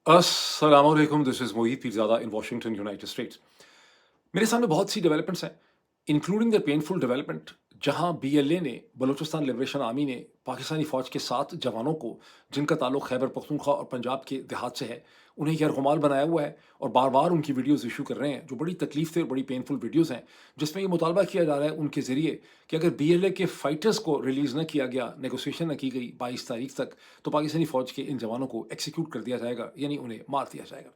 अस्सलामुअलैकुम, this is Mohit Pirzada in Washington, United states. मेरे सामने बहुत सी डेवलपमेंट्स हैं, इंक्लूडिंग द पेनफुल डेवलपमेंट जहां बीएलए ने, बलूचिस्तान लिबरेशन आर्मी ने पाकिस्तानी फ़ौज के 7 जवानों को, जिनका ताल्लुक खैबर पख्तूनख्वा और पंजाब के देहात से है, उन्हें यरगुमाल बनाया हुआ है और बार-बार उनकी वीडियोज़ इश्यू कर रहे हैं, जो बड़ी तकलीफ़ से और बड़ी पेनफुल वीडियोज़ हैं, जिसमें ये मुतालबा किया जा रहा है उनके ज़रिए कि अगर बीएलए के फाइटर्स को रिलीज़ न किया गया, नेगोशिएशन न की गई 22 तारीख तक, तो पाकिस्तानी फ़ौज के इन जवानों को एक्ज़ीक्यूट कर दिया जाएगा, यानी उन्हें मार दिया जाएगा।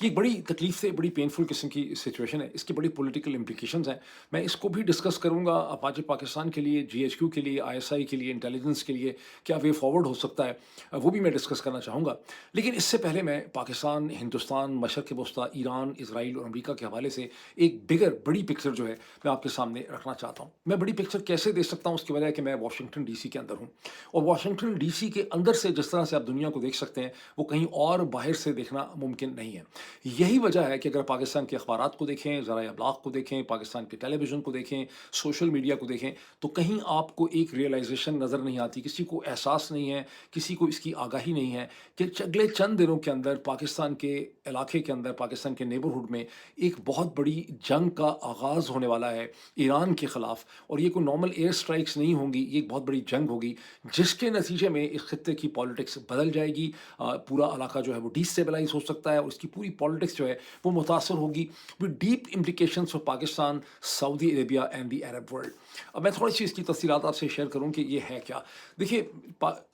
ये एक बड़ी तकलीफ़ से, बड़ी पेनफुल किस्म की सिचुएशन है, इसकी बड़ी पॉलिटिकल इम्प्लिकेशंस हैं। मैं इसको भी डिस्कस करूँगा अपाचे पाकिस्तान के लिए, जीएचक्यू के लिए, आईएसआई के लिए, इंटेलिजेंस के लिए क्या वे फॉरवर्ड हो सकता है, वो भी मैं डिस्कस करना चाहूँगा। लेकिन इससे पहले मैं पाकिस्तान, हिंदुस्तान, मशरक़ वस्ता, ईरान, इज़राइल और अमेरिका के हवाले से एक बड़ी पिक्चर जो है मैं आपके सामने रखना चाहता हूँ। मैं बड़ी पिक्चर कैसे दे सकता हूँ, उसकी वजह है कि मैं वाशिंगटन डीसी के अंदर हूँ और वाशिंगटन डीसी के अंदर से जिस तरह से आप दुनिया को देख सकते हैं, वो कहीं और बाहर से देखना मुमकिन नहीं है। यही वजह है कि अगर पाकिस्तान के अखबारात को देखें, ज़राए अबलाग को देखें, पाकिस्तान के टेलीविज़न को देखें, सोशल मीडिया को देखें, तो कहीं आपको एक रियलाइज़ेशन नज़र नहीं आती, किसी को एहसास नहीं है, किसी को इसकी आगाही नहीं है कि अगले चंद दिनों के अंदर पाकिस्तान के इलाके के अंदर, पाकिस्तान के नेबरहुड में एक बहुत बड़ी जंग का आगाज़ होने वाला है ईरान के ख़िलाफ़। और ये कोई नॉर्मल एयर स्ट्राइक्स नहीं होंगी, ये एक बहुत बड़ी जंग होगी, जिसके नतीजे में इस खित्ते की पॉलिटिक्स बदल जाएगी। पूरा इलाका जो है वो डिस्टेबलाइज़ हो सकता है और इसकी पूरी पॉलिटिक्स जो है वो मुतासर होगी with deep implications for Pakistan, Saudi Arabia and the Arab world. अब मैं थोड़ी सी इसकी तफसीलात आपसे शेयर करूं कि ये है क्या। देखिए,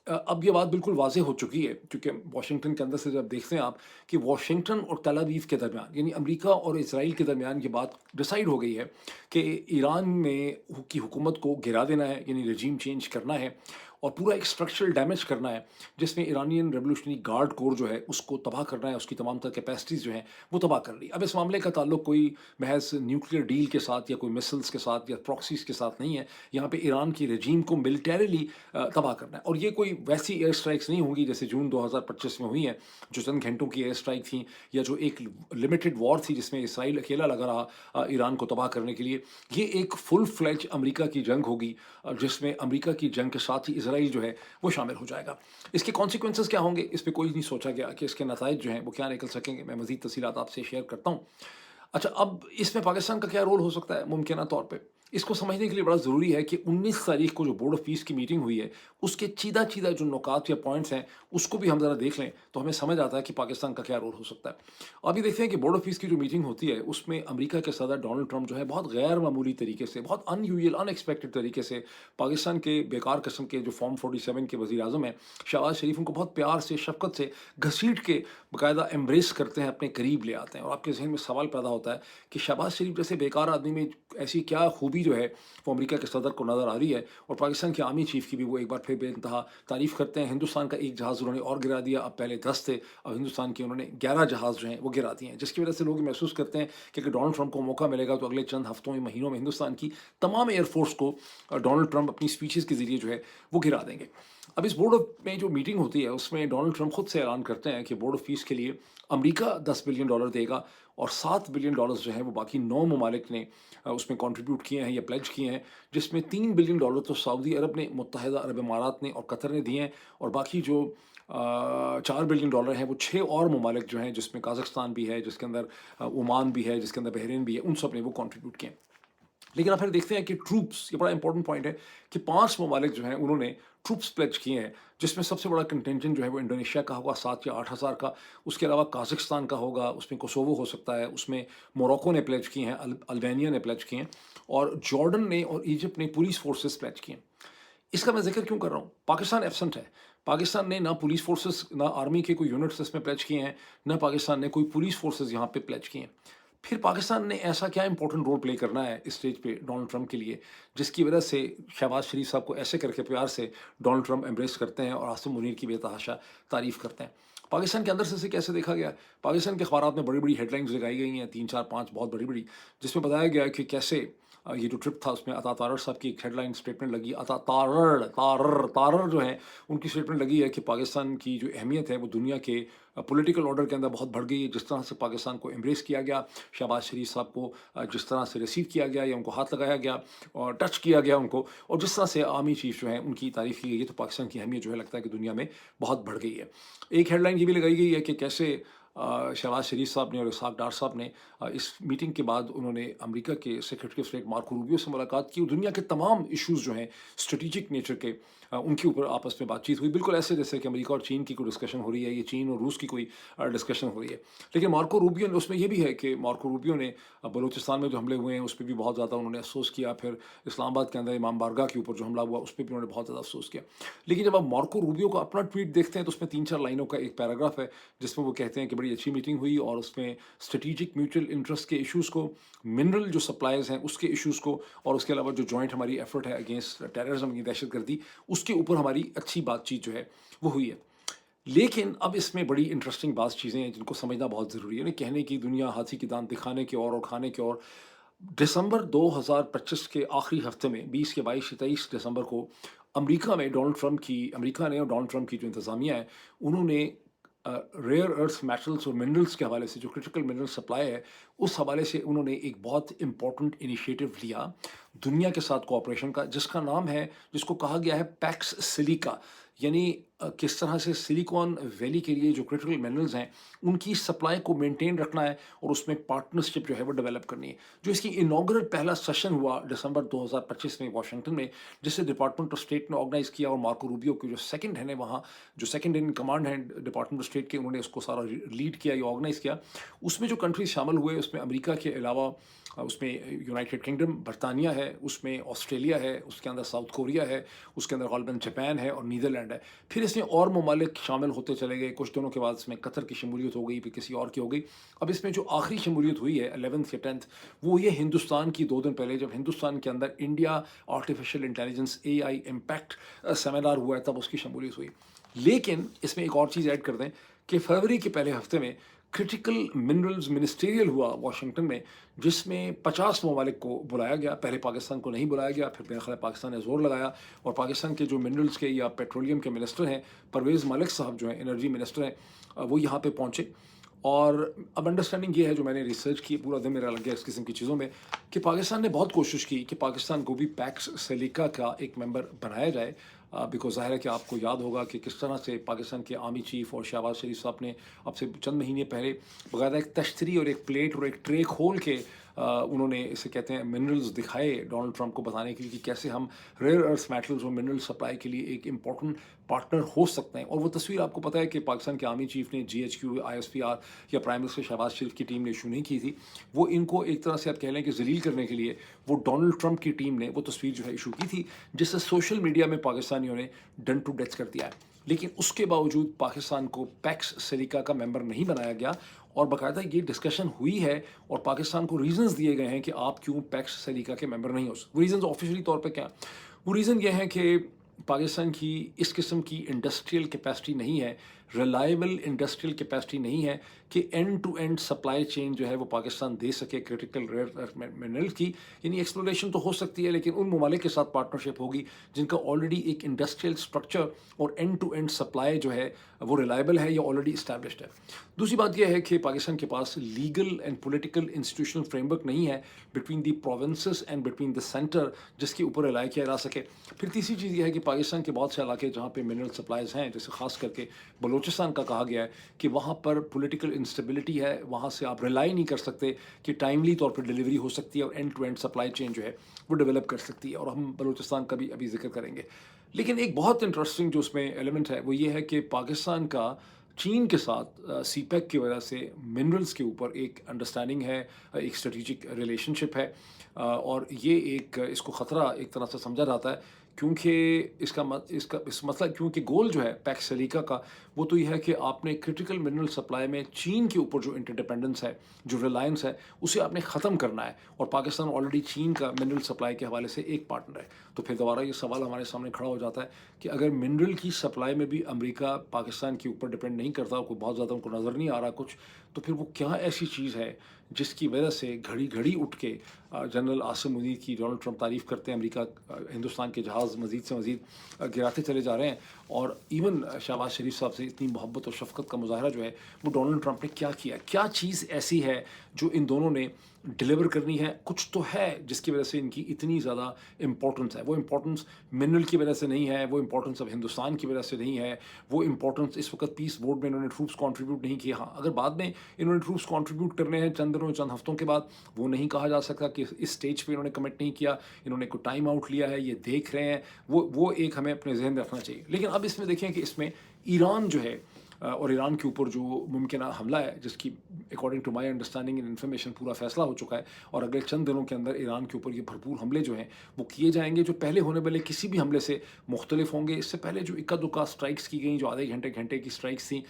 अब ये बात बिल्कुल वाज़ेह हो चुकी है, क्योंकि वाशिंगटन के अंदर से जब देखते हैं आप कि वाशिंगटन और तल अवीव के दरमियान, यानी अमेरिका और इसराइल के दरमियान ये बात डिसाइड हो गई है कि ईरान में की हुकूमत को गिरा देना है, यानी रजीम चेंज करना है और पूरा एक स्ट्रक्चरल डैमेज करना है, जिसमें ईरानियन रेवोल्यूशनरी गार्ड कोर जो है उसको तबाह करना है, उसकी तमाम तर कैपेसिटीज़ जो हैं वो तबाह कर ली। अब इस मामले का ताल्लुक कोई महज न्यूक्लियर डील के साथ या कोई मिसाइल्स के साथ या प्रॉक्सीज़ के साथ नहीं है। यहाँ पे ईरान की रजीम को मिलिटरीली तबाह करना है और ये कोई वैसी एयर स्ट्राइक्स नहीं होंगी जैसे जून 2025 में हुई हैं, जो चंद घंटों की एयर स्ट्राइक थी, या जो एक लिमिटेड वॉर थी जिसमें इसराइल अकेला लगा रहा ईरान को तबाह करने के लिए। ये एक फुल फ्लेज अमेरिका की जंग होगी, जिसमें अमेरिका की जंग के साथ ही इसराइल जो है वो शामिल हो जाएगा। इसके कॉन्सिक्वेंसेस क्या होंगे, इस पे कोई नहीं सोचा गया कि इसके नताइज जो हैं वो क्या निकल सकेंगे। मैं मज़ीद तफ़सीलात आपसे शेयर करता हूँ। अच्छा, अब इसमें पाकिस्तान का क्या रोल हो सकता है मुमकिना तौर पे? इसको समझने के लिए बड़ा ज़रूरी है कि 19 तारीख को जो बोर्ड ऑफ़ पीस की मीटिंग हुई है, उसके चीदा-चीदा जो नुकात या पॉइंट्स हैं, उसको भी हम ज़रा देख लें, तो हमें समझ आता है कि पाकिस्तान का क्या रोल हो सकता है। अभी देखते हैं कि बोर्ड ऑफ़ पीस की जो मीटिंग होती है, उसमें अमेरिका के सदर डोनाल्ड ट्रंप जो है बहुत गैर मामूली तरीके से, बहुत अनयूजुअल, अनएक्सपेक्टेड तरीके से पाकिस्तान के बेकार किस्म के जो फॉर्म 47 के वज़ीर-ए-आज़म हैं, शहबाज़ शरीफ, उनको बहुत प्यार से, शफ़क़त से घसीट के बाकायदा एम्ब्रेस करते हैं, अपने करीब ले आते हैं और आपके ज़हन में सवाल पैदा होता है कि शहबाज शरीफ जैसे बेकार आदमी में ऐसी क्या खूबी जो है वो अमेरिका के सदर को नज़र आ रही है, और पाकिस्तान के आर्मी चीफ की भी वो एक बार फिर बेइंतहा तारीफ़ करते हैं। हिंदुस्तान का एक जहाज़ उन्होंने और गिरा दिया, अब पहले 10 थे, अब हिंदुस्तान के उन्होंने 11 जहाज़ जो हैं वो गिरा दिए हैं, जिसकी वजह से लोग महसूस करते हैं कि अगर डोनाल्ड ट्रंप को मौका मिलेगा तो अगले चंद हफ्तों या महीनों में हिंदुस्तान की तमाम एयरफोर्स को डोनाल्ड ट्रंप अपनी स्पीचेज़ के ज़रिए जो है वो गिरा देंगे। अब इस बोर्ड ऑफ में जो मीटिंग होती है, उसमें डोनाल्ड ट्रंप खुद से ऐलान करते हैं कि बोर्ड ऑफ पीस के लिए अमेरिका $10 बिलियन देगा और $7 बिलियन जो हैं वो बाकी 9 ममालिक ने उसमें कंट्रीब्यूट किए हैं या प्लेज किए हैं, जिसमें $3 बिलियन तो सऊदी अरब ने, मुत्तहिदा अरब इमारात ने और कतर ने दिए हैं, और बाकी जो $4 बिलियन हैं वो 6 और ममालिक जो हैं, जिसमें काज़ाख्स्तान भी है, जिसके अंदर ओमान भी है, जिसके अंदर बहरीन भी है, उन सब ने वो कंट्रीब्यूट किए हैं। लेकिन आप फिर देखते हैं कि ट्रूप्स, ये बड़ा इंपॉर्टेंट पॉइंट है कि 5 ममालिक जो हैं उन्होंने ट्रूप्स प्लेज किए हैं, जिसमें सबसे बड़ा कंटेंजेंट जो है वो इंडोनेशिया का होगा 7 या 8 हज़ार का, उसके अलावा काज़ाख्स्तान का होगा, उसमें कोसोवो हो सकता है, उसमें मोरक्को ने प्लेज किए हैं, अल्बानिया ने प्लेज किए हैं, और जॉर्डन ने और इजिप्ट ने पुलिस फोर्सेस प्लेज किए हैं। इसका मैं ज़िक्र क्यों कर रहा हूँ? पाकिस्तान एब्सेंट है। पाकिस्तान ने ना पुलिस फोर्सेस, ना आर्मी के कोई यूनिट्स इसमें प्लेज किए हैं, ना पाकिस्तान ने कोई पुलिस फोर्सेस यहाँ पे प्लेज किए हैं। फिर पाकिस्तान ने ऐसा क्या इंपॉर्टेंट रोल प्ले करना है इस स्टेज पे डोनाल्ड ट्रंप के लिए, जिसकी वजह से शहबाज शरीफ साहब को ऐसे करके प्यार से डोनाल्ड ट्रंप एम्ब्रेस करते हैं और आसिम मुनीर की बेतहाशा तारीफ़ करते हैं। पाकिस्तान के अंदर से इसे कैसे देखा गया है? पाकिस्तान के अखबारात में बड़ी-बड़ी हेडलाइन्स लगाई गई हैं, 3, 4, 5 बहुत बड़ी-बड़ी, जिसमें बताया गया है कि कैसे ये जो ट्रिप था उसमें अता तारड़ साहब की एक हेडलाइन स्टेटमेंट लगी। अता तारड़ तारड़ तारड़ जो हैं, उनकी स्टेटमेंट लगी है कि पाकिस्तान की जो अहमियत है वो दुनिया के पॉलिटिकल ऑर्डर के अंदर बहुत बढ़ गई है। जिस तरह से पाकिस्तान को एम्ब्रेस किया गया, शहबाज शरीफ साहब को जिस तरह से रिसीव किया गया या उनको हाथ लगाया गया और टच किया गया उनको, और जिस तरह से आर्मी चीफ जो है उनकी तारीफ की गई है, तो पाकिस्तान की अहमियत जो है लगता है कि दुनिया में बहुत बढ़ गई है। एक हेडलाइन ये भी लगाई गई है कि कैसे शहबाज शरीफ साहब ने और इसहाक डार साहब ने इस मीटिंग के बाद उन्होंने अमेरिका के secretary of state Marco Rubio से मुलाकात की और दुनिया के तमाम इश्यूज जो हैं स्ट्रेटेजिक नेचर के, उनके ऊपर आपस में बातचीत हुई, बिल्कुल ऐसे जैसे कि अमेरिका और चीन की कोई डिस्कशन हो रही है, ये चीन और रूस की कोई डिस्कशन हो रही है। लेकिन मार्को रूबियो ने, उसमें ये भी है कि मार्को रूबियो ने बलूचिस्तान में जो हमले हुए हैं उस पर भी बहुत ज़्यादा उन्होंने अफसोस किया। फिर इस्लामाबाद के अंदर इमाम बारगाह के ऊपर जो हमला हुआ उस पर भी उन्होंने बहुत ज़्यादा अफसोस किया। लेकिन जब आप मार्को रूबियो का अपना ट्वीट देखते हैं तो उसमें 3-4 लाइनों का एक पैराग्राफ है जिसमें वो कहते हैं कि बड़ी अच्छी मीटिंग हुई और उसमें स्ट्रेटेजिक म्यूचुअल इंटरेस्ट के इश्यूज़ को, मिनरल जो सप्लाईज हैं उसके इश्यूज़ को, और उसके अलावा जो जॉइंट हमारी एफर्ट है अगेंस्ट टेररिज्म, दहशतगर्दी, उसके ऊपर हमारी अच्छी बातचीत जो है वो हुई है। लेकिन अब इसमें बड़ी इंटरेस्टिंग बात चीज़ें हैं जिनको समझना बहुत ज़रूरी है। ना कहने की दुनिया, हाथी की दांत दिखाने की और खाने की और। दिसंबर 2025 के आखिरी हफ्ते में 20 के 22 से 23 दिसंबर को अमेरिका ने और डोनाल्ड ट्रंप की जो इंतज़ामिया है उन्होंने रेयर अर्थ मेटल्स और मिनरल्स के हवाले से, जो क्रिटिकल मिनरल सप्लाई है उस हवाले से उन्होंने एक बहुत इंपॉर्टेंट इनिशिएटिव लिया दुनिया के साथ कोऑपरेशन का, जिसका नाम है, जिसको कहा गया है पैक्स सिलिका। यानी किस तरह से सिलिकॉन वैली के लिए जो क्रिटिकल मिनरल्स हैं उनकी सप्लाई को मेंटेन रखना है और उसमें पार्टनरशिप जो है वो डेवलप करनी है। जो इसकी इनॉग्रल पहला सेशन हुआ दिसंबर 2025 में वाशिंगटन में, जिसे डिपार्टमेंट ऑफ स्टेट ने ऑर्गेनाइज किया, और मार्को रूबियो के जो सेकंड है वहाँ, जो सेकंड इन कमांड है डिपार्टमेंट ऑफ स्टेट के, उन्होंने उसको सारा लीड किया या ऑर्गेनाइज किया। उसमें जो कंट्रीज शामिल हुए उसमें अमेरिका के अलावा उसमें यूनाइटेड किंगडम, बरतानिया है, उसमें ऑस्ट्रेलिया है, उसके अंदर साउथ कोरिया है, उसके अंदर गालिबन जापान है और नीदरलैंड है। फिर इसमें और ममालिक शामिल होते चले गए। कुछ दिनों के बाद इसमें कतर की शमूलियत हो गई, फिर किसी और की हो गई। अब इसमें जो आखिरी शमूलियत हुई है 11th या 10th, वो ये हिंदुस्तान की 2 दिन पहले, जब हिंदुस्तान के अंदर India artificial intelligence AI impact seminar हुआ है, तब उसकी शमूलियत हुई। लेकिन इसमें एक और चीज़ ऐड कर दें कि फरवरी के पहले हफ्ते में क्रिटिकल मिनरल्स मिनिस्टेरियल हुआ वाशिंगटन में, जिसमें 50 ममालिक को बुलाया गया। पहले पाकिस्तान को नहीं बुलाया गया, फिर मेरा ख्याल है पाकिस्तान ने ज़ोर लगाया और पाकिस्तान के जो मिनरल्स के या पेट्रोलियम के मिनिस्टर हैं, परवेज़ मलिक साहब जो हैं, एनर्जी मिनिस्टर हैं, वो यहाँ पे पहुँचे। और अब अंडरस्टैंडिंग ये है, जो मैंने रिसर्च की, पूरा दिन मेरा लग गया इस किस्म की चीज़ों में, कि पाकिस्तान ने बहुत कोशिश की कि पाकिस्तान को भी पैक्स सिलिका का एक मेंबर बनाया जाए। बिकॉज ज़ाहिर है कि आपको याद होगा कि किस तरह से पाकिस्तान के आर्मी चीफ और शहबाज शरीफ साहब ने अब से चंद महीने पहले बाकायदा एक तश्तरी और एक प्लेट और एक ट्रे खोल के उन्होंने, इसे कहते हैं, मिनरल्स दिखाए डोनाल्ड ट्रंप को बताने के लिए कि कैसे हम रेयर अर्थ मेटल्स और मिनरल सप्लाई के लिए एक इम्पॉर्टेंट पार्टनर हो सकते हैं। और वो तस्वीर आपको पता है कि पाकिस्तान के आर्मी चीफ ने GHQ, ISPR या प्राइम मिनिस्टर शहबाज शरीफ की टीम ने इशू नहीं की थी। वो इनको एक तरह से आप कह लें कि जलील करने के लिए वो डोनाल्ड ट्रंप की टीम ने वो तस्वीर जो है इशू की थी, जिससे सोशल मीडिया में पाकिस्तानियों ने डन टू डेथ कर दिया है। लेकिन उसके बावजूद पाकिस्तान को पैक्स सिलिका का मेंबर नहीं बनाया गया और बाकायदा ये डिस्कशन हुई है और पाकिस्तान को रीजंस दिए गए हैं कि आप क्यों पैक्स सिलिका के मेंबर नहीं हो सकते। वो रीजंस ऑफिशियली तौर पे क्या, वो रीज़न ये है कि पाकिस्तान की इस किस्म की इंडस्ट्रियल कैपेसिटी नहीं है, रिलायबल इंडस्ट्रियल कैपेसिटी नहीं है कि end to end supply chain जो है वो पाकिस्तान दे सके क्रिटिकल रेयर अर्थ मिनरल की। यानी एक्सप्लोरेशन तो हो सकती है, लेकिन उन ममालिक के साथ पार्टनरशिप होगी जिनका ऑलरेडी एक इंडस्ट्रियल स्ट्रक्चर और एंड टू एंड सप्लाई जो है वो रिलायबल है या ऑलरेडी इस्टेब्लिश्ड है। दूसरी बात यह है कि पाकिस्तान के पास legal and political institutional framework नहीं है between the provinces and between the centre, जिसके ऊपर रिलाई किया जा सके। फिर तीसरी चीज़ यह है कि पाकिस्तान के बहुत से इलाके जहाँ पे मिनरल सप्लाईज हैं, जैसे खास करके बलूचिस्तान का कहा गया है कि वहाँ पर पॉलिटिकल इंस्टेबिलिटी है, वहाँ से आप रिलाई नहीं कर सकते कि टाइमली तौर पर डिलीवरी हो सकती है और end to end supply chain जो है वो डेवलप कर सकती है। और हम बलूचिस्तान का भी अभी जिक्र करेंगे। लेकिन एक बहुत इंटरेस्टिंग जो उसमें एलिमेंट है वो ये है कि पाकिस्तान का चीन के साथ CPEC की वजह से मिनरल्स के ऊपर एक अंडरस्टैंडिंग है, एक स्ट्रेटिजिक रिलेशनशिप है। और ये एक इसको ख़तरा एक तरह से समझा जाता है, क्योंकि इस मतलब क्योंकि गोल जो है पैक्स सिलिका का वो तो ये है कि आपने क्रिटिकल मिनरल सप्लाई में चीन के ऊपर जो इंटरडिपेंडेंस है, जो रिलायंस है, उसे आपने ख़त्म करना है। और पाकिस्तान ऑलरेडी चीन का मिनरल सप्लाई के हवाले से एक पार्टनर है। तो फिर दोबारा ये सवाल हमारे सामने खड़ा हो जाता है कि अगर मिनरल की सप्लाई में भी अमेरिका पाकिस्तान के ऊपर डिपेंड नहीं करता, कोई बहुत ज़्यादा उनको नज़र नहीं आ रहा कुछ, तो फिर वो क्या ऐसी चीज़ है जिसकी वजह से घड़ी घड़ी उठ के जनरल आसिम मुनीर की डोनाल्ड ट्रंप तारीफ़ करते हैं, अमेरिका हिंदुस्तान के जहाज़ جہاز مزید سے مزید گراتے چلے جا رہے ہیں. اور ایون شہباز شریف صاحب سے اتنی محبت اور شفقت کا مظاہرہ جو ہے وہ ڈونلڈ ٹرمپ نے کیا کیا, کیا چیز ایسی ہے جو ان دونوں نے ڈلیور کرنی ہے. کچھ تو ہے جس کی وجہ سے ان کی اتنی زیادہ امپورٹنس ہے. وہ امپورٹنس منرل کی وجہ سے نہیں ہے, وہ امپورٹنس اب ہندوستان کی وجہ سے نہیں ہے, وہ امپورٹنس اس وقت پیس بورڈ میں انہوں نے ٹروپس کنٹریبیوٹ نہیں کیے. ہاں اگر بعد میں انہوں نے ٹروپس کنٹریبیوٹ کرنے ہیں چند دنوں چند ہفتوں کے بعد, وہ نہیں کہا جا سکتا کہ اس سٹیج پہ انہوں نے کمٹ نہیں کیا, انہوں نے کوئی ٹائم آؤٹ لیا ہے, یہ دیکھ رہے ہیں. وہ ایک ہمیں اپنے ذہن میں رکھنا چاہیے. لیکن اب اس میں دیکھیں کہ اس میں ایران جو ہے اور ایران کے اوپر جو ممکنہ حملہ ہے, جس کی according to my understanding and information پورا فیصلہ ہو چکا ہے, اور اگلے چند دنوں کے اندر ایران کے اوپر یہ بھرپور حملے جو ہیں وہ کیے جائیں گے, جو پہلے ہونے والے کسی بھی حملے سے مختلف ہوں گے. اس سے پہلے جو اکا دکا اسٹرائکس کی گئیں, جو آدھے گھنٹے کی اسٹرائکس تھیں,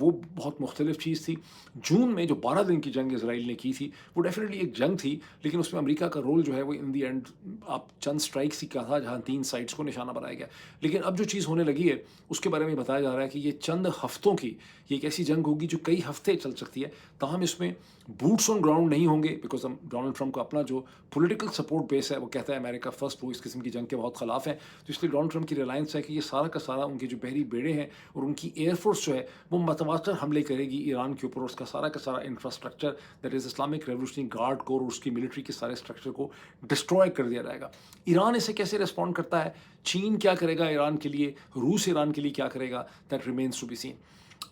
وہ بہت مختلف چیز تھی. جون میں جو 12 دن کی جنگ اسرائیل نے کی تھی وہ ڈیفینیٹلی ایک جنگ تھی, لیکن اس میں امریکہ کا رول جو ہے وہ ان دی اینڈ آپ چند اسٹرائکس ہی کا تھا جہاں 3 سائٹس کو نشانہ بنایا گیا. لیکن اب جو چیز ہونے لگی ہے اس کے بارے میں بتایا جا رہا ہے کہ یہ چند ہفتوں کی یہ ایک ایسی جنگ ہوگی جو کئی ہفتے چل سکتی ہے. تاہم اس میں بوٹس آن گراؤنڈ نہیں ہوں گے, بیکاز ڈونلڈ ٹرمپ کا اپنا جو پولیٹیکل سپورٹ بیس ہے وہ کہتا ہے امریکہ فرسٹ, وہ اس قسم کی جنگ کے بہت خلاف ہیں. تو اس لیے ڈونلڈ ٹرمپ کی ریلائنس ہے کہ یہ سارا کا سارا ان کے جو بحری بیڑے ہیں اور ان کی ایئر فورس جو ہے وہ متواتر حملے کرے گی ایران کے اوپر, اور اس کا سارا infrastructure that is Islamic revolutionary guard corps اور اس کی ملٹری کے سارے اسٹرکچر کو ڈسٹروائے کر دیا جائے گا. ایران اسے کیسے ریسپونڈ کرتا ہے, چین کیا کرے گا ایران کے لیے, روس ایران کے لیے کیا کرے گا, that remains to be seen.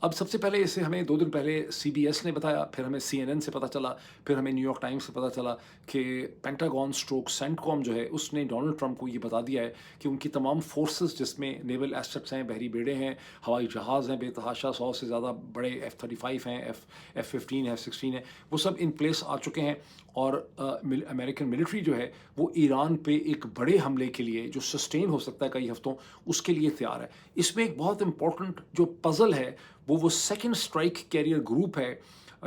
اب سب سے پہلے اسے ہمیں 2 دن پہلے CBS نے بتایا, پھر ہمیں CNN سے پتہ چلا, پھر ہمیں نیو یارک ٹائمز سے پتہ چلا کہ پینٹاگون اسٹروک سینٹ کام جو ہے اس نے ڈونلڈ ٹرمپ کو یہ بتا دیا ہے کہ ان کی تمام فورسز جس میں نیول ایسٹس ہیں, بحری بیڑے ہیں, ہوائی جہاز ہیں بے تحاشا 100 سے زیادہ بڑے F-35 ہیں, F-15 ہیں, F-16 ہیں, وہ سب ان پلیس آ چکے ہیں. اور امریکن ملٹری جو ہے وہ ایران پہ ایک بڑے حملے کے لیے جو سسٹین ہو سکتا ہے کئی ہفتوں, اس کے لیے تیار ہے. اس میں ایک بہت امپورٹنٹ جو پزل ہے وہ سیکنڈ اسٹرائک کیریئر گروپ ہے,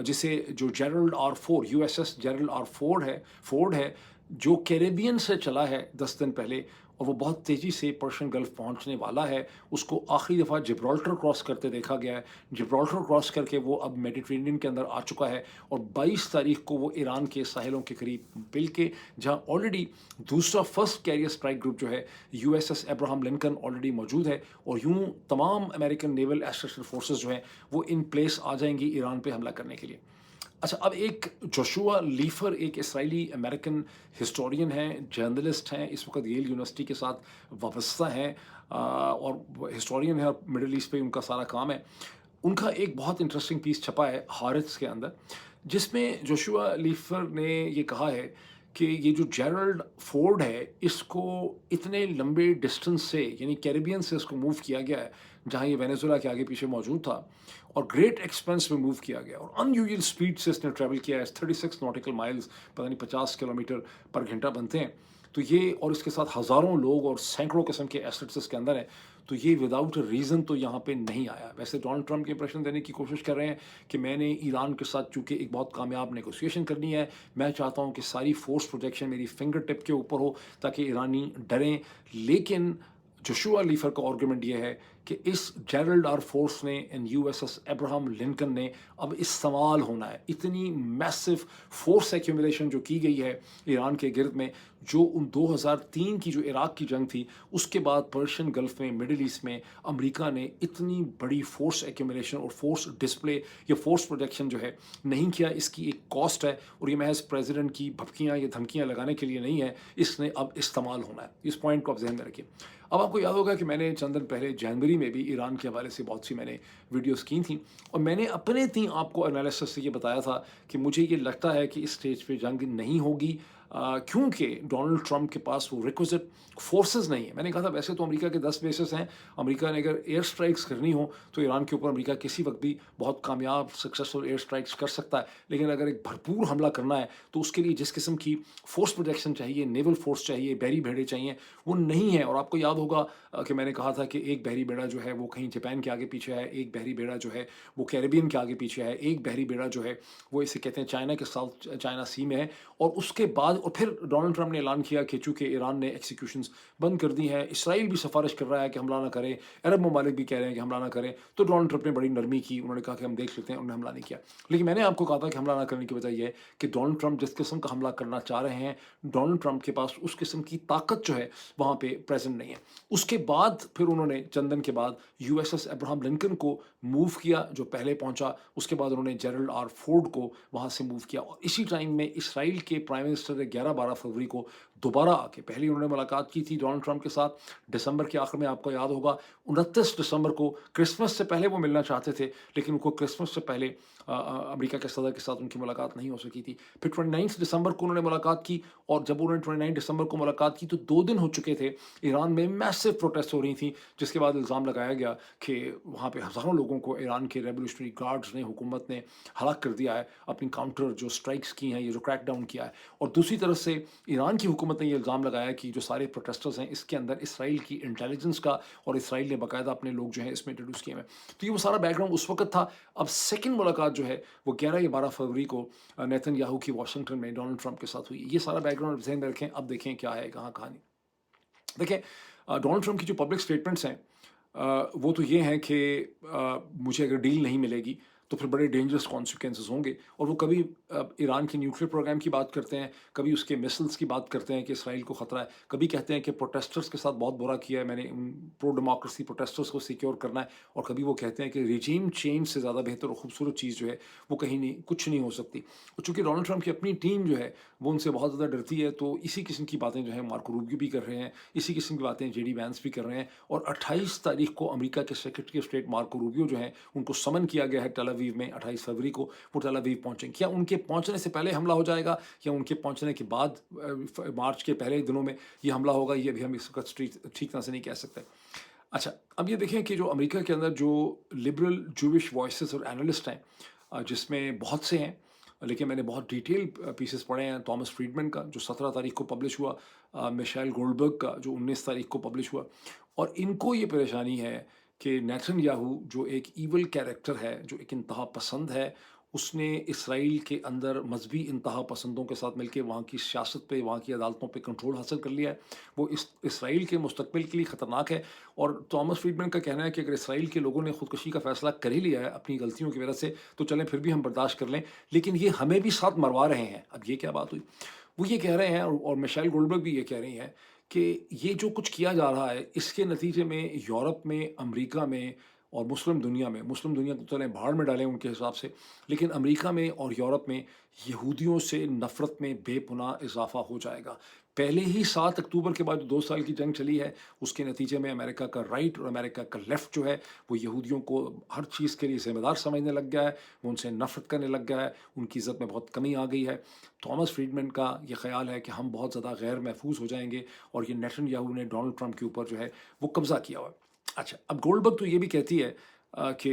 جسے جو جیرلڈ R-4 USS جیرلڈ فورڈ ہے جو کیریبین سے چلا ہے 10 دن پہلے, اور وہ بہت تیزی سے پرشین گلف پہنچنے والا ہے. اس کو آخری دفعہ جبرالٹر کراس کرتے دیکھا گیا ہے. جبرالٹر کراس کر کے وہ اب میڈیٹرینین کے اندر آ چکا ہے, اور 22 تاریخ کو وہ ایران کے ساحلوں کے قریب مل کے, جہاں آلریڈی دوسرا فرسٹ کیریئر اسٹرائک گروپ جو ہے USS ابراہم لنکن آلریڈی موجود ہے, اور یوں تمام امریکن نیول ایسٹریشن فورسز جو ہیں وہ ان پلیس آ جائیں گی ایران پہ حملہ کرنے کے لیے. اچھا, اب ایک جوشوا لیفر ایک اسرائیلی امریکن ہسٹورین ہیں, جرنلسٹ ہیں, اس وقت ییل یونیورسٹی کے ساتھ وابستہ ہیں, اور ہسٹورین ہے, اور مڈل ایسٹ پہ ان کا سارا کام ہے. ان کا ایک بہت انٹرسٹنگ پیس چھپا ہے ہارتس کے اندر, جس میں جوشوا لیفر نے یہ کہا ہے کہ یہ جو جیرلڈ فورڈ ہے اس کو اتنے لمبے ڈسٹنس سے, یعنی کیریبین سے اس کو موو کیا گیا ہے جہاں یہ وینیزویلا کے آگے پیچھے موجود تھا, اور گریٹ ایکسپینس میں موو کیا گیا, اور ان یوزل اسپیڈ سے اس نے ٹریول کیا ہے. 36 ناٹیکل مائلز, پتہ نہیں 50 کلومیٹر پر گھنٹہ بنتے ہیں. تو یہ, اور اس کے ساتھ ہزاروں لوگ اور سینکڑوں قسم کے ایسٹس اس کے اندر ہیں. تو یہ وداؤٹ ریزن تو یہاں پہ نہیں آیا. ویسے ڈونلڈ ٹرمپ کے امپریشن دینے کی کوشش کر رہے ہیں کہ میں نے ایران کے ساتھ چونکہ ایک بہت کامیاب نیگوسیشن کرنی ہے, میں چاہتا ہوں کہ ساری فورس پروجیکشن میری فنگر ٹپ کے اوپر ہو تاکہ ایرانی ڈریں. لیکن جوشوا لیفر کا آرگومنٹ یہ ہے کہ اس جیرلڈ فورس نے ان USS ابراہم لنکن نے اب استعمال ہونا ہے. اتنی میسو فورس ایکیومولیشن جو کی گئی ہے ایران کے گرد میں, جو ان 2003 کی جو عراق کی جنگ تھی اس کے بعد پرشین گلف میں, مڈل ایسٹ میں امریکہ نے اتنی بڑی فورس ایکیومولیشن اور فورس ڈسپلے یا فورس پروجیکشن جو ہے نہیں کیا. اس کی ایک کاسٹ ہے, اور یہ محض پریزیڈنٹ کی بھپکیاں یا دھمکیاں لگانے کے لیے نہیں ہے, اس نے اب استعمال ہونا ہے. اس پوائنٹ کو آپ ذہن میں رکھیے. اب آپ کو یاد ہوگا کہ میں نے چند دن پہلے جنوری میں بھی ایران کے حوالے سے بہت سی میں نے ویڈیوز کی تھیں, اور میں نے اپنے آپ کو انالیسس سے یہ بتایا تھا کہ مجھے یہ لگتا ہے کہ اس سٹیج پہ جنگ نہیں ہوگی, کیونکہ ڈونلڈ ٹرمپ کے پاس وہ ریکوزٹ فورسز نہیں ہیں. میں نے کہا تھا ویسے تو امریکہ کے 10 بیسز ہیں, امریکہ نے اگر ایئر سٹرائکس کرنی ہو تو ایران کے اوپر امریکہ کسی وقت بھی بہت کامیاب سکسیسفل ایئر سٹرائکس کر سکتا ہے. لیکن اگر ایک بھرپور حملہ کرنا ہے تو اس کے لیے جس قسم کی فورس پروجیکشن چاہیے, نیول فورس چاہیے, بحری بیڑے چاہیے, وہ نہیں ہے. اور آپ کو یاد ہوگا کہ میں نے کہا تھا کہ ایک بحری بیڑا جو ہے وہ کہیں جاپان کے آگے پیچھے ہے, ایک بحری بیڑا جو ہے وہ کیریبین کے آگے پیچھے ہے, ایک بحری بیڑا جو ہے وہ اسے کہتے ہیں چائنا کے ساؤتھ چائنا سی میں ہے, اور اس کے بعد और फिर डोनाल्ड ट्रंप ने ऐलान किया कि चूंकि ईरान ने एक्सिक्यूशंस बंद कर दी हैं, इसराइल भी सिफारिश कर रहा है कि हमला ना करें, अरब ममालिक भी कह रहे हैं कि हमला ना करें, तो डोनाल्ड ट्रंप ने बड़ी नरमी की, उन्होंने कहा कि हम देख लेते हैं, उन्होंने हमला नहीं किया। लेकिन मैंने आपको कहा था कि हमला ना करने की वजह यह है कि डोनाल्ड ट्रंप जिस किस्म का हमला करना चाह रहे हैं, डोनाल्ड ट्रंप के पास उस किस्म की ताकत जो है वहाँ पे प्रेजेंट नहीं है। उसके बाद फिर उन्होंने चंद दिन के बाद यूएसएस अब्राहम लिंकन को मूव किया, जो पहले पहुंचा, उसके बाद उन्होंने जेरल्ड आर फोर्ड को वहां से मूव किया, और इसी टाइम में इसराइल के प्राइम मिनिस्टर ने 11-12 फरवरी को दोबारा आके, पहले उन्होंने मुलाकात की थी डोनाल्ड ट्रंप के साथ दिसंबर के आखिर में, आपको याद होगा 29 दिसंबर को, क्रिसमस से पहले वो मिलना चाहते थे, लेकिन उनको क्रिसमस से पहले अमेरिका के सदर के साथ उनकी मुलाकात नहीं हो सकी थी। फिर 29 दिसंबर को उन्होंने मुलाकात की, और जब उन्होंने 29 दिसंबर को मुलाकात की तो 2 दिन हो चुके थे, ईरान में मैसिव प्रोटेस्ट हो रही थी, जिसके बाद इल्ज़ाम लगाया गया कि वहाँ पे हज़ारों लोगों को ईरान के रेवोल्यूशनरी गार्ड्स ने, हुकूमत ने हलाक कर दिया है, अपनी काउंटर जो स्ट्राइक्स की हैं, ये जो क्रैकडाउन किया है। और दूसरी तरफ से ईरान की हुकूमत ने ये इल्ज़ाम लगाया कि जो सारे प्रोटेस्टर्स हैं, इसके अंदर इसराइल की इंटेलिजेंस का, और इसराइल ने बाकायदा अपने लोग जो हैं इसमें इंट्रोड्यूस किए हैं। तो ये वो सारा बैकग्राउंड उस वक्त था। अब सेकंड मुलाकात जो है वो 11 या 12 फरवरी को नेतन्याहू की वाशिंगटन में डोनाल्ड ट्रंप के साथ हुई। ये सारा बैकग्राउंड ज़हन में रखें, अब देखें क्या है कहाँ कहानी। देखें, डोनाल्ड ट्रंप की जो पब्लिक स्टेटमेंट्स हैं वो तो ये हैं कि मुझे अगर डील नहीं मिलेगी तो फिर बड़े डेंजरस कॉन्सिक्वेंसेस होंगे, और वो कभी ईरान के न्यूक्लियर प्रोग्राम की बात करते हैं, कभी उसके मिसाइल्स की बात करते हैं कि इसराइल को ख़तरा है, कभी कहते हैं कि प्रोटेस्टर्स के साथ बहुत बुरा किया है मैंने, प्रो डेमोक्रेसी प्रोटेस्टर्स को सिक्योर करना है, और कभी वो कहते हैं कि रिजीम चेंज से ज़्यादा बेहतर और खूबसूरत चीज़ जो है वो कहीं नहीं, कुछ नहीं हो सकती। और चूँकि डोनाल्ड ट्रंप की अपनी टीम जो है वो उनसे बहुत ज़्यादा डरती है, तो इसी किस्म की बातें जो है मार्को रूबियो भी कर रहे हैं, इसी किस्म की बातें जेडी वैंस भी कर रहे हैं, और 28 तारीख को अमेरिका के secretary of state Marco Rubio जो हैं, उनको समन किया गया है टेल अवीव में, 28 फरवरी को वो टेल अवीव पहुंचेंगे। क्या उनके पहुंचने से पहले हमला हो जाएगा, या उनके पहुंचने के बाद मार्च के पहले दिनों में ये हमला होगा, ये भी हम इस वक्त ठीक तरह से नहीं कह सकते। अच्छा, अब ये देखें कि जो अमेरिका के अंदर जो लिबरल जूविश वॉइसेस और एनालिस्ट हैं, जिसमें बहुत से हैं, लेकिन मैंने बहुत डिटेल पीसेस पढ़े हैं, थॉमस फ्रीडमैन का जो 17 तारीख को पब्लिश हुआ, मिशेल गोल्डबर्ग का जो 19 तारीख को पब्लिश हुआ, और इनको ये परेशानी है कि नेतन्याहू जो एक ईवल कैरेक्टर है, जो एक इंतहा पसंद है, उसने इसराइल के अंदर मजहबी इंतहा पसंदों के साथ मिलकर वहाँ की सियासत पे, वहाँ की अदालतों पे कंट्रोल हासिल कर लिया है। वो इसराइल के मुस्तकबिल के लिए ख़तरनाक है, और थॉमस फ्रीडमैन का कहना है कि अगर इसराइल के लोगों ने खुदकुशी का फ़ैसला कर ही लिया है अपनी गलतियों की वजह से, तो चलें फिर भी हम बर्दाश्त कर लें, लेकिन ये हमें भी साथ मरवा रहे हैं। अब ये क्या बात हुई? वो ये कह रहे हैं, और मिशेल गोल्डबर्ग भी ये कह रही हैं कि ये जो कुछ किया जा रहा है, इसके नतीजे में यूरोप में, अमेरिका में और मुस्लिम दुनिया में, मुस्लिम दुनिया तो चलें भाड़ में डालें उनके हिसाब से, लेकिन अमेरिका में और यूरोप में यहूदियों से नफ़रत में बेपनाह इजाफा हो जाएगा। पहले ही 7 अक्टूबर के बाद जो 2 साल की जंग चली है, उसके नतीजे में अमेरिका का राइट और अमेरिका का लेफ़्ट जो है, वो यहूदियों को हर चीज़ के लिए ज़िम्मेदार समझने लग गया है, वो उनसे नफ़रत करने लग गया है, उनकी इज़्ज़त में बहुत कमी आ गई है। थॉमस फ्रीडमैन का ये ख़्याल है कि हम बहुत ज़्यादा गैर महफूज हो जाएंगे, और ये नेतन्याहू ने डोनाल्ड ट्रंप के ऊपर जो है वो कब्ज़ा किया हुआ है। अच्छा, अब गोल्डबर्ग तो ये भी कहती है कि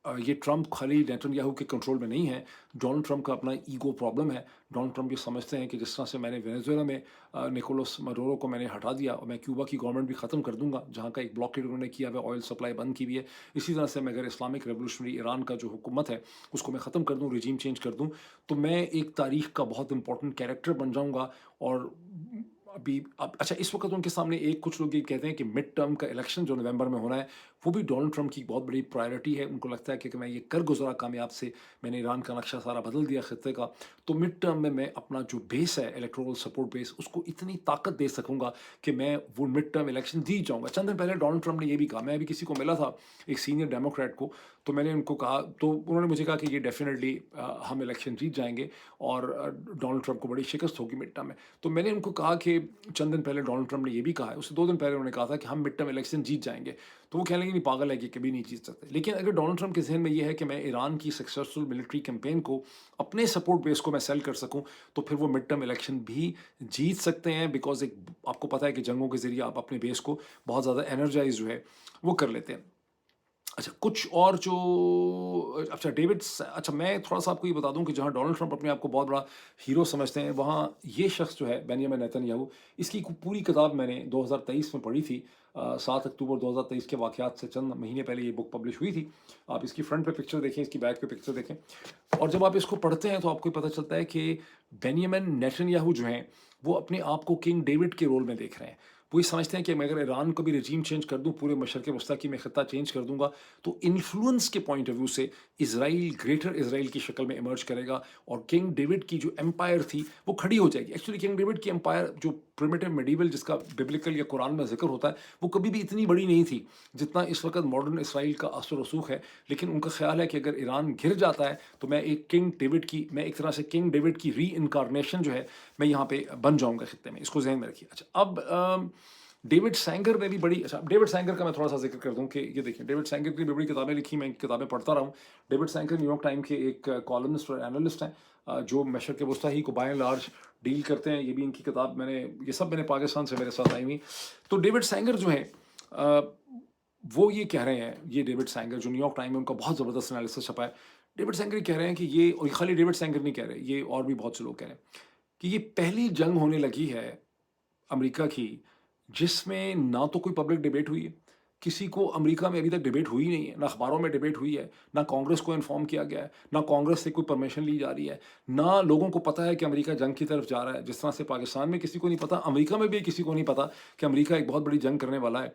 ये ट्रंप खाली नेतन्याहू के कंट्रोल में नहीं है, डोनाल्ड ट्रंप का अपना ईगो प्रॉब्लम है। डोनाल्ड ट्रंप ये समझते हैं कि जिस तरह से मैंने वेनेजुएला में निकोलस मडोरो को मैंने हटा दिया, और मैं क्यूबा की गवर्नमेंट भी ख़त्म कर दूंगा, जहाँ का एक ब्लॉकेड उन्होंने किया हुआ, ऑयल सप्लाई बंद की हुई है। इसी तरह से मैं अगर इस्लामिक रेवोल्यूशनरी ईरान का जो हुकूमत है उसको मैं ख़त्म कर दूँ, रिजीम चेंज कर दूँ, तो मैं एक तारीख का बहुत इंपॉर्टेंट कैरेक्टर बन जाऊँगा। और अच्छा, इस वक्त उनके सामने एक कुछ लोग ये कहते हैं कि मिड टर्म का इलेक्शन जो नवंबर में होना है, वो भी डोनाल्ड ट्रंप की बहुत बड़ी प्रायोरिटी है। उनको लगता है कि मैं ये कर गुजरा कामयाब से, मैंने ईरान का नक्शा सारा बदल दिया खत्ते का, तो मिड टर्म में मैं अपना जो बेस है, इलेक्टोरल सपोर्ट बेस, उसको इतनी ताकत दे सकूंगा कि मैं वो मिड टर्म इलेक्शन जीत जाऊंगा। चंद दिन पहले डोनाल्ड ट्रंप ने ये भी कहा, मैं अभी किसी को मिला था, एक सीनियर डेमोक्रेट को, तो मैंने उनको कहा, तो उन्होंने मुझे कहा कि ये डेफिनेटली हम इलेक्शन जीत जाएंगे, और डोनाल्ड ट्रंप को बड़ी शिकस्त होगी मिड टर्म में। तो मैंने उनको कहा कि चंद दिन पहले डोनाल्ड ट्रंप ने ये भी कहा है, उससे 2 दिन पहले उन्होंने कहा था कि हम मिड टर्म इलेक्शन जीत जाएंगे, तो वो कहने लगे नहीं, पागल है कि कभी नहीं जीत सकते। लेकिन अगर डोनाल्ड ट्रंप के जहन में ये है कि मैं ईरान की सक्सेसफुल मिलिट्री कैंपेन को, अपने सपोर्ट बेस को मैं सेल कर सकूं, तो फिर वो मिड टर्म इलेक्शन भी जीत सकते हैं, बिकॉज एक आपको पता है कि जंगों के जरिए आप अपने बेस को बहुत ज़्यादा एनर्जाइज जो है वो कर लेते हैं। اچھا کچھ اور جو اچھا اچھا میں تھوڑا سا آپ کو یہ بتا دوں کہ جہاں ڈونلڈ ٹرمپ اپنے آپ کو بہت بڑا ہیرو سمجھتے ہیں، وہاں یہ شخص جو ہے بینیامن نیتن یاہو، اس کی پوری کتاب میں نے 2023 میں پڑھی تھی۔ 7 اکتوبر 2023 کے واقعات سے چند مہینے پہلے یہ بک پبلش ہوئی تھی۔ آپ اس کی فرنٹ پہ پکچر دیکھیں، اس کی بیک پہ پکچر دیکھیں، اور جب آپ اس کو پڑھتے ہیں تو آپ کو پتہ چلتا ہے کہ بینیامن نیتن یاہو جو ہیں وہ اپنے آپ کو کنگ ڈیوڈ کے رول میں دیکھ رہے ہیں۔ وہ یہ سمجھتے ہیں کہ میں اگر ایران کو بھی رجیم چینج کر دوں، پورے مشرق وسطیٰ کی میں خطہ چینج کر دوں گا، تو انفلوئنس کے پوائنٹ آف ویو سے اسرائیل گریٹر اسرائیل کی شکل میں ایمرج کرے گا، اور کنگ ڈیوڈ کی جو امپائر تھی وہ کھڑی ہو جائے گی۔ ایکچولی کنگ ڈیوڈ کی امپائر جو پریمیٹیو میڈیول جس کا ببلیکل یا قرآن میں ذکر ہوتا ہے، وہ کبھی بھی اتنی بڑی نہیں تھی جتنا اس وقت ماڈرن اسرائیل کا اثر و رسوخ ہے۔ لیکن ان کا خیال ہے کہ اگر ایران گر جاتا ہے تو میں ایک طرح سے کنگ ڈیوڈ کی ری انکارنیشن جو ہے میں یہاں پہ بن جاؤں گا خطے میں۔ اس کو ذہن میں رکھیے۔ اچھا اب ڈیوڈ سینگر نے بھی ڈیوڈ سینگر کا میں تھوڑا سا ذکر کر دوں کہ یہ دیکھیں ڈیوڈ سینگر کی بھی بڑی کتابیں لکھی، میں کتابیں پڑھتا رہا ہوں۔ David Sanger New York time کے ایک کالمسٹ اور اینالسٹ ہیں، جو مشرق وسطیٰ ہی کو بائی اینڈ لارج ڈیل کرتے ہیں۔ یہ بھی ان کی کتاب یہ سب میں نے پاکستان سے میرے ساتھ آئی ہوئی۔ تو ڈیوڈ سینگر جو ہیں وہ یہ کہہ رہے ہیں، یہ ڈیوڈ سینگر جو نیو یارک ٹائم میں ان کا بہت زبردست انالیسس چھپا ہے، ڈیوڈ سینگر یہ کہہ رہے ہیں کہ یہ، اور خالی ڈیوڈ سینگر نہیں کہہ رہے، یہ اور بھی بہت سے لوگ کہہ رہے ہیں کہ یہ پہلی جنگ ہونے لگی ہے امریکہ کی جس میں نہ تو کوئی پبلک ڈیبیٹ ہوئی ہے، کسی کو امریکہ میں ابھی تک ڈیبیٹ ہوئی نہیں ہے، نہ اخباروں میں ڈیبیٹ ہوئی ہے، نہ کانگریس کو انفارم کیا گیا ہے، نہ کانگریس سے کوئی پرمیشن لی جا رہی ہے، نہ لوگوں کو پتہ ہے کہ امریکہ جنگ کی طرف جا رہا ہے۔ جس طرح سے پاکستان میں کسی کو نہیں پتہ، امریکہ میں بھی کسی کو نہیں پتہ کہ امریکہ ایک بہت بڑی جنگ کرنے والا ہے،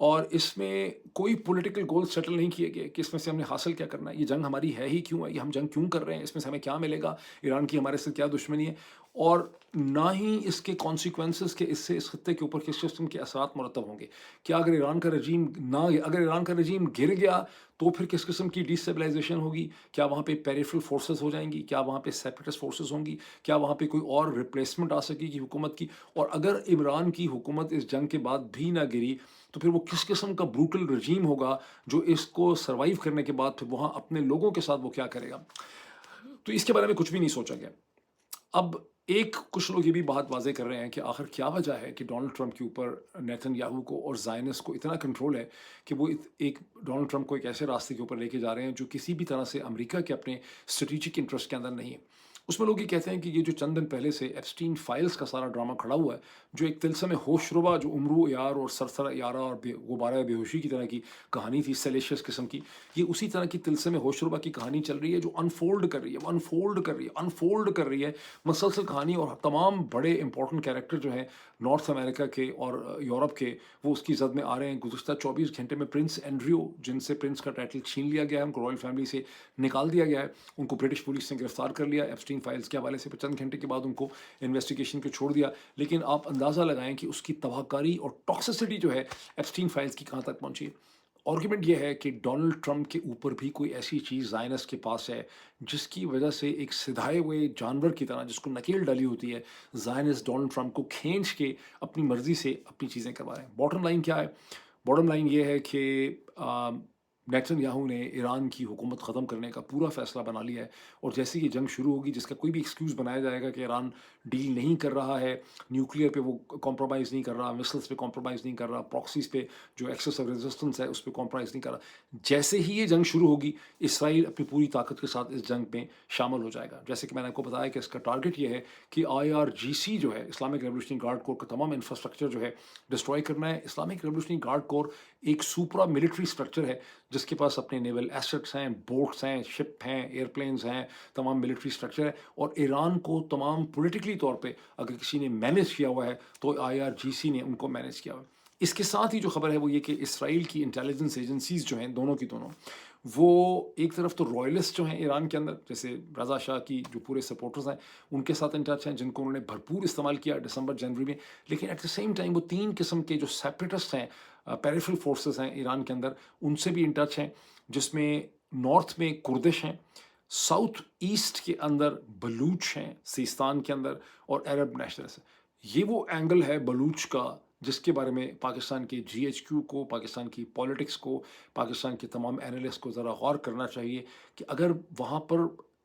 اور اس میں کوئی پولیٹیکل گول سیٹل نہیں کیے گئے کہ اس میں سے ہم نے حاصل کیا کرنا ہے، یہ جنگ ہماری ہے ہی کیوں ہے، یہ ہم جنگ کیوں کر رہے ہیں، اس میں سے ہمیں کیا ملے گا، ایران کی ہمارے سے کیا دشمنی ہے، اور نہ ہی اس کے کانسیکوینسز کے اس خطے کے اوپر کس قسم کے اثرات مرتب ہوں گے۔ کیا اگر ایران کا رجیم گر گیا تو پھر کس قسم کی ڈیسٹیبلائزیشن ہوگی؟ کیا وہاں پہ پیریفرل فورسز ہو جائیں گی؟ کیا وہاں پہ سیپریٹسٹ فورسز ہوں گی؟ کیا وہاں پہ کوئی اور ریپلیسمنٹ آ سکے گی حکومت کی؟ اور اگر عمران کی حکومت اس جنگ کے بعد بھی نہ گری تو پھر وہ کس قسم کا بروٹل رجیم ہوگا جو اس کو سروائیو کرنے کے بعد پھر وہاں اپنے لوگوں کے ساتھ وہ کیا کرے گا؟ تو اس کے بارے میں کچھ بھی نہیں سوچا گیا۔ اب کچھ لوگ یہ بھی بات واضح کر رہے ہیں کہ آخر کیا وجہ ہے کہ ڈونلڈ ٹرمپ کے اوپر نیتن یاہو کو اور زائنس کو اتنا کنٹرول ہے کہ وہ ڈونلڈ ٹرمپ کو ایک ایسے راستے کے اوپر لے کے جا رہے ہیں جو کسی بھی طرح سے امریکہ کے اپنے اسٹریٹجک انٹرسٹ کے اندر نہیں ہے۔ اس میں لوگ یہ کہتے ہیں کہ یہ جو چند دن پہلے سے ایپسٹین فائلز کا سارا ڈرامہ کھڑا ہوا ہے، جو ایک طلسم ہوش ربا، جو عمرو یار اور سرسرا یارہ اور غبارہ بے ہوشی کی طرح کی کہانی تھی، سیلیشیس قسم کی، یہ اسی طرح کی طلسم ہوش ربا کی کہانی چل رہی ہے جو انفولڈ کر رہی ہے مسلسل کہانی، اور تمام بڑے امپورٹنٹ کیریکٹر جو ہیں نارتھ امریکہ کے اور یورپ کے، وہ اس کی زد میں آ رہے ہیں۔ گزشتہ 24 گھنٹے میں پرنس اینڈریو، جن سے پرنس کا ٹائٹل چھین لیا گیا ہے، ان کو رائل فیملی سے نکال دیا گیا ہے، ان کو برٹش پولیس نے گرفتار کر لیا ایپسٹین فائلز کے حوالے سے، چند گھنٹے کے بعد ان کو انویسٹیگیشن کو چھوڑ دیا۔ لیکن آپ اندازہ لگائیں کہ اس کی تباہ کاری اور ٹاکسسٹی جو ہے ایپسٹین فائلز کی کہاں تک پہنچی ہے۔ آرگومنٹ یہ ہے کہ ڈونلڈ ٹرمپ کے اوپر بھی کوئی ایسی چیز زائنس کے پاس ہے جس کی وجہ سے ایک سدھائے ہوئے جانور کی طرح جس کو نکیل ڈالی ہوتی ہے، زائنس ڈونلڈ ٹرمپ کو کھینچ کے اپنی مرضی سے اپنی چیزیں کروا رہے ہیں۔ باٹم لائن کیا ہے؟ باٹم لائن یہ ہے کہ نیتن یاہو نے ایران کی حکومت ختم کرنے کا پورا فیصلہ بنا لیا ہے، اور جیسے یہ جنگ شروع ہوگی جس کا کوئی بھی ایکسکیوز بنایا جائے گا کہ ایران ڈیل نہیں کر رہا ہے، نیوکلیئر پہ وہ کمپرومائز نہیں کر رہا، مسلس پہ کمپرومائز نہیں کر رہا، پراکسیز پہ جو ایکسس آف ریزسٹنس ہے اس پہ کمپرومائز نہیں کر رہا، جیسے ہی یہ جنگ شروع ہوگی اسرائیل اپنی پوری طاقت کے ساتھ اس جنگ میں شامل ہو جائے گا۔ جیسے کہ میں نے آپ کو بتایا کہ اس کا ٹارگٹ یہ ہے کہ IRGC جو ہے، اسلامک ریولیوشنری گارڈ کور کا تمام انفراسٹرکچر جو ہے ڈسٹروائے کرنا ہے۔ اسلامک ریولیوشنری گارڈ کور ایک سپرا ملٹری اسٹرکچر ہے جس کے پاس اپنے نیول ایسٹس ہیں، بوٹس ہیں، شپ ہیں، ایئرپلینز ہیں، تمام ملٹری اسٹرکچر ہے، اور ایران کو تمام پولیٹیکلی طور پہ اگر کسی نے مینیج کیا ہوا ہے تو IRGC نے ان کو مینیج کیا ہوا ہے۔ اس کے ساتھ ہی جو خبر ہے وہ یہ کہ اسرائیل کی انٹیلیجنس ایجنسیز جو ہیں دونوں کی دونوں، وہ ایک طرف تو رائلسٹ جو ہیں ایران کے اندر، جیسے رضا شاہ کی جو پورے سپورٹرز ہیں ان کے ساتھ ان ٹچ ہیں، جن کو انہوں نے بھرپور استعمال کیا دسمبر جنوری میں، لیکن ایٹ دا سیم ٹائم وہ 3 قسم کے جو سیپریٹسٹ ہیں، پیریفرل فورسز ہیں ایران کے اندر، ان سے بھی ان ٹچ ہیں، جس میں نارتھ میں کردش ہیں، ساؤتھ ایسٹ کے اندر بلوچ ہیں سیستان کے اندر، اور عرب نیشنلس ہیں۔ یہ وہ اینگل ہے بلوچ کا جس کے بارے میں پاکستان کے GHQ کو، پاکستان کی پالیٹکس کو، پاکستان کے تمام اینالسٹ کو ذرا غور کرنا چاہیے کہ اگر وہاں پر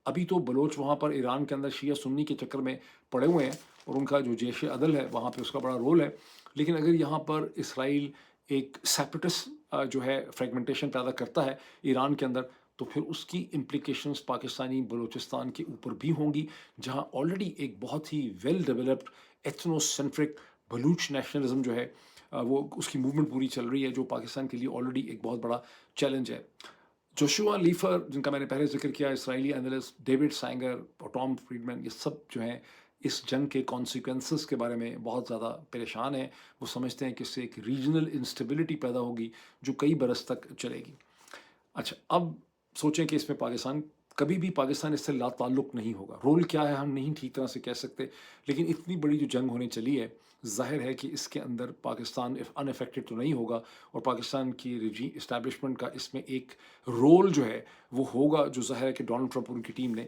ابھی تو بلوچ وہاں پر ایران کے اندر شیعہ سنی کے چکر میں پڑے ہوئے ہیں، اور ان کا جو جیش عدل ہے وہاں پہ اس کا بڑا رول ہے، لیکن اگر یہاں پر اسرائیل ایک سیپریٹس جو ہے فریگمنٹیشن پیدا کرتا ہے ایران کے اندر، تو پھر اس کی امپلیکیشنز پاکستانی بلوچستان کے اوپر بھی ہوں گی، جہاں آلریڈی ایک بہت ہی well developed ethnocentric Baloch nationalism جو ہے وہ اس کی موومنٹ پوری چل رہی ہے، جو پاکستان کے لیے آلریڈی ایک بہت بڑا چیلنج ہے۔ جوشوا لیفر، جن کا میں نے پہلے ذکر کیا، اسرائیلی اینالسٹ ڈیوڈ سائنگر اور ٹام فریڈمین، یہ سب جو ہیں اس جنگ کے کانسیکوینسز کے بارے میں بہت زیادہ پریشان ہیں۔ وہ سمجھتے ہیں کہ اس سے ایک ریجنل انسٹیبلٹی پیدا ہوگی جو کئی برس تک چلے گی۔ اچھا، اب سوچیں کہ اس میں پاکستان، کبھی بھی پاکستان اس سے لا تعلق نہیں ہوگا۔ رول کیا ہے ہم نہیں ٹھیک طرح سے کہہ سکتے، لیکن اتنی بڑی جو جنگ ہونے چلی ہے، ظاہر ہے کہ اس کے اندر پاکستان ان افیکٹڈ تو نہیں ہوگا، اور پاکستان کی اسٹیبلشمنٹ کا اس میں ایک رول جو ہے وہ ہوگا، جو ظاہر ہے کہ ڈونلڈ ٹرمپ اور ان کی ٹیم نے